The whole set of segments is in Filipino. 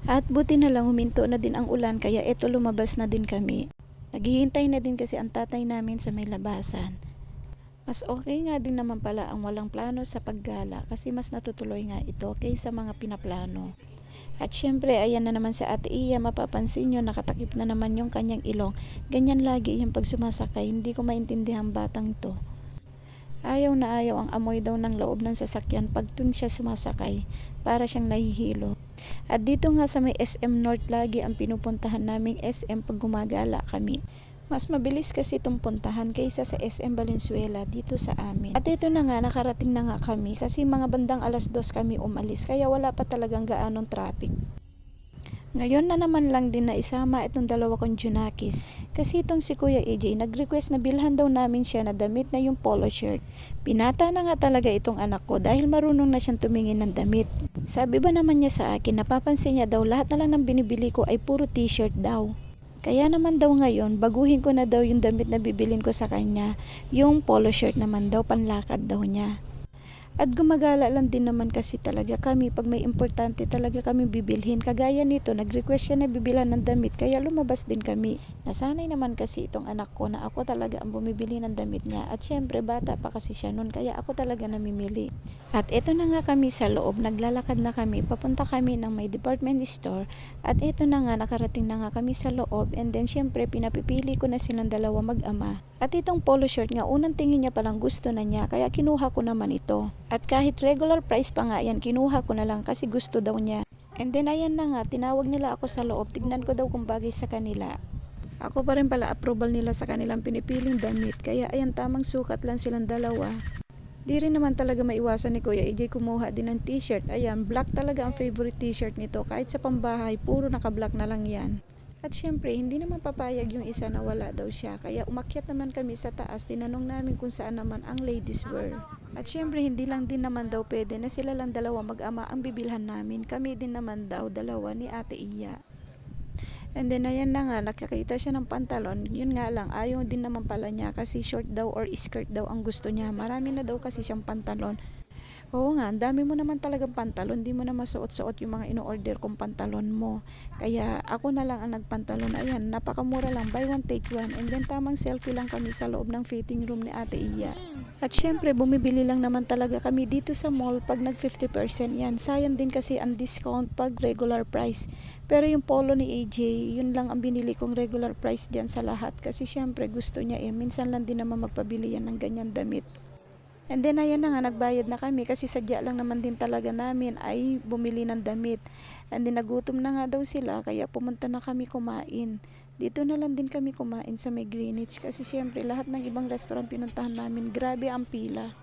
At buti na lang huminto na din ang ulan kaya eto lumabas na din kami. Naghihintay na din kasi ang tatay namin sa may labasan. Mas okay nga din naman pala ang walang plano sa paggala kasi mas natutuloy nga ito kaysa mga pinaplano. At syempre, ayan na naman sa Ate Iya, mapapansin nyo, nakatakip na naman yung kanyang ilong. Ganyan lagi yung pag sumasakay, hindi ko maintindihan batang to. Ayaw na ayaw ang amoy daw ng loob ng sasakyan pag dun siya sumasakay, para siyang nahihilo. At dito nga sa may SM North lagi ang pinupuntahan naming SM pag gumagala kami. Mas mabilis kasi itong puntahan kaysa sa SM Valenzuela dito sa amin. At ito na nga, nakarating na nga kami kasi mga bandang 2:00 kami umalis kaya wala pa talagang gaanong traffic. Ngayon na naman lang din na isama itong dalawa kong Junakis kasi itong si Kuya AJ nag-request na bilhan daw namin siya na damit na yung polo shirt. Pinata na nga talaga itong anak ko dahil marunong na siyang tumingin ng damit. Sabi ba naman niya sa akin, napapansin niya daw lahat na lang ng binibili ko ay puro t-shirt daw. Kaya naman daw ngayon, baguhin ko na daw yung damit na bibilin ko sa kanya. Yung polo shirt naman daw, panlakad daw niya. At gumagala lang din naman kasi talaga kami pag may importante talaga kami bibilhin. Kagaya nito, nag-request siya na bibilan ng damit kaya lumabas din kami. Nasanay naman kasi itong anak ko na ako talaga ang bumibili ng damit niya. At syempre bata pa kasi siya noon kaya ako talaga namimili. At ito na nga kami sa loob, naglalakad na kami, papunta kami ng may department store. At ito na nga, nakarating na nga kami sa loob and then syempre pinapipili ko na silang dalawa mag-ama. At itong polo shirt nga, unang tingin niya palang gusto na niya kaya kinuha ko naman ito. At kahit regular price pa nga yan, kinuha ko na lang kasi gusto daw niya. And then ayan na nga, tinawag nila ako sa loob, tignan ko daw kung bagay sa kanila. Ako pa rin pala approval nila sa kanilang pinipiling damit, kaya ayan tamang sukat lang silang dalawa. Di rin naman talaga maiwasan ni Kuya AJ kumuha din ng t-shirt. Ayan, black talaga ang favorite t-shirt nito, kahit sa pambahay, puro naka-black na lang yan. At syempre, hindi naman papayag yung isa na wala daw siya. Kaya umakyat naman kami sa taas, tinanong namin kung saan naman ang ladies wear. At syempre, hindi lang din naman daw pwede na sila lang dalawa mag-ama ang bibilhan namin. Kami din naman daw dalawa ni Ate Iya. And then ayan na nga, nakakita siya ng pantalon. Yun nga lang, ayaw din naman pala niya kasi short daw or skirt daw ang gusto niya. Marami na daw kasi siyang pantalon. Oo nga, ang dami mo naman talagang pantalon, di mo na masuot-suot yung mga ino-order kong pantalon mo. Kaya ako na lang ang nagpantalon. Ayan, napakamura lang, buy one take one. And then tamang selfie lang kami sa loob ng fitting room ni Ate Iya. At syempre, bumibili lang naman talaga kami dito sa mall pag nag 50% yan. Sayang din kasi ang discount pag regular price. Pero yung polo ni AJ, yun lang ang binili kong regular price dyan sa lahat. Kasi syempre gusto niya minsan lang din naman magpabili yan ng ganyan damit. And then ayan na nga, nagbayad na kami kasi sadya lang naman din talaga namin ay bumili ng damit. And then nagutom na nga daw sila kaya pumunta na kami kumain. Dito na lang din kami kumain sa may Greenwich kasi syempre lahat ng ibang restaurant pinuntahan namin, grabe ang pila.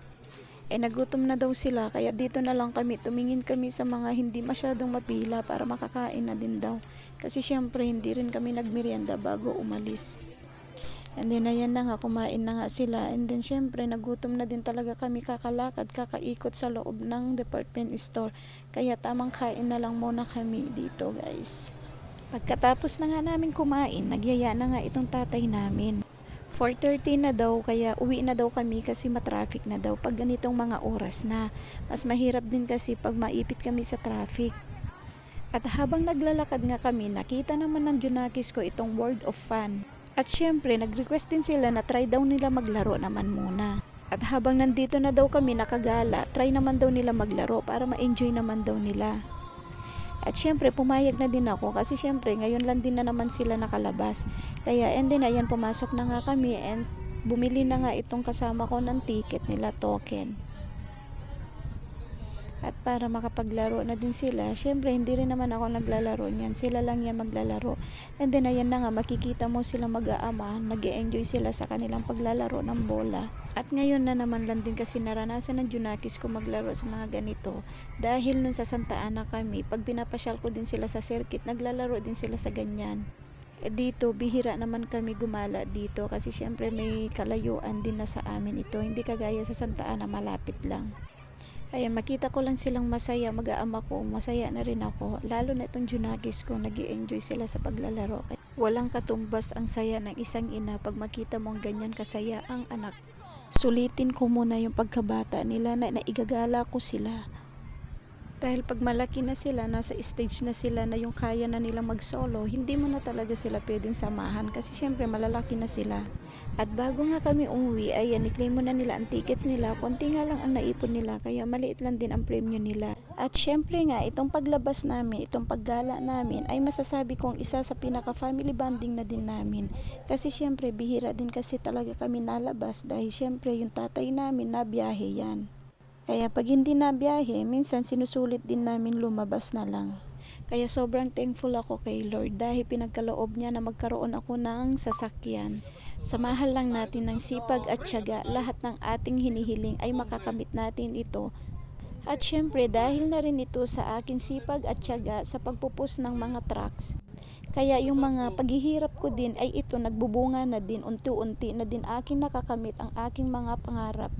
Nagutom na daw sila kaya dito na lang kami, tumingin kami sa mga hindi masyadong mapila para makakain na din daw. Kasi syempre hindi rin kami nagmerienda bago umalis. And then ayan na nga, kumain na nga sila. And then syempre nagutom na din talaga kami, kakalakad, kakaikot sa loob ng department store. Kaya tamang kain na lang muna kami dito guys. Pagkatapos na nga namin kumain, nagyaya na nga itong tatay namin. 4:30 na daw kaya uwi na daw kami kasi matraffic na daw pag ganitong mga oras na. Mas mahirap din kasi pag maipit kami sa traffic. At habang naglalakad nga kami, nakita naman ng Junakis ko itong World of Fun. At syempre, nag-request din sila na try daw nila maglaro naman muna. At habang nandito na daw kami nakagala, try naman daw nila maglaro para ma-enjoy naman daw nila. At syempre, pumayag na din ako kasi syempre, ngayon lang din na naman sila nakalabas. Kaya, and then, ayan, pumasok na nga kami and bumili na nga itong kasama ko ng ticket nila, token. At para makapaglaro na din sila, syempre hindi rin naman ako naglalaro niyan, sila lang yan maglalaro. And then ayan na nga, makikita mo sila mag-aama, nag-e-enjoy sila sa kanilang paglalaro ng bola. At ngayon na naman lang din kasi naranasan ng Junakis ko maglaro sa mga ganito. Dahil nun sa Santa Ana kami, pag pinapasyal ko din sila sa circuit, naglalaro din sila sa ganyan. Dito, bihira naman kami gumala dito kasi syempre may kalayuan din na sa amin ito. Hindi kagaya sa Santa Ana, malapit lang. Ayan, makita ko lang silang masaya, mag-aama ko, masaya na rin ako. Lalo na itong Junakis ko, nag-i-enjoy sila sa paglalaro. Walang katumbas ang saya ng isang ina pag makita mong ganyan kasaya ang anak. Sulitin ko muna yung pagkabata nila na naigagala ko sila. Dahil pag malaki na sila, nasa stage na sila na yung kaya na nilang mag-solo, hindi mo na talaga sila pwedeng samahan kasi syempre malalaki na sila. At bago nga kami umuwi, ayan, i-claim mo na nila ang tickets nila. Konti nga lang ang naipon nila, kaya maliit lang din ang premyo nila. At syempre nga, itong paglabas namin, itong paggala namin, ay masasabi kong isa sa pinaka-family bonding na din namin. Kasi syempre, bihira din kasi talaga kami nalabas dahil syempre yung tatay namin nabiyahe yan. Kaya pag hindi na biyahe, minsan sinusulit din namin lumabas na lang. Kaya sobrang thankful ako kay Lord dahil pinagkaloob niya na magkaroon ako ng sasakyan. Samahan lang natin ng sipag at tiyaga, lahat ng ating hinihiling ay makakamit natin ito. At syempre dahil na rin ito sa akin sipag at tiyaga sa pagpupus ng mga trucks. Kaya yung mga paghihirap ko din ay ito nagbubunga na din, unti-unti na din aking nakakamit ang aking mga pangarap.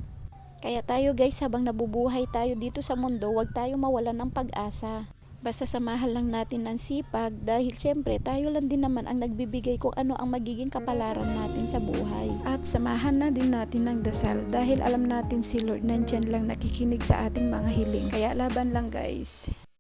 Kaya tayo guys, habang nabubuhay tayo dito sa mundo, huwag tayo mawalan ng pag-asa. Basta samahan lang natin ng sipag dahil siyempre tayo lang din naman ang nagbibigay kung ano ang magiging kapalaran natin sa buhay. At samahan na din natin ng dasal dahil alam natin si Lord nandyan lang nakikinig sa ating mga hiling. Kaya laban lang guys.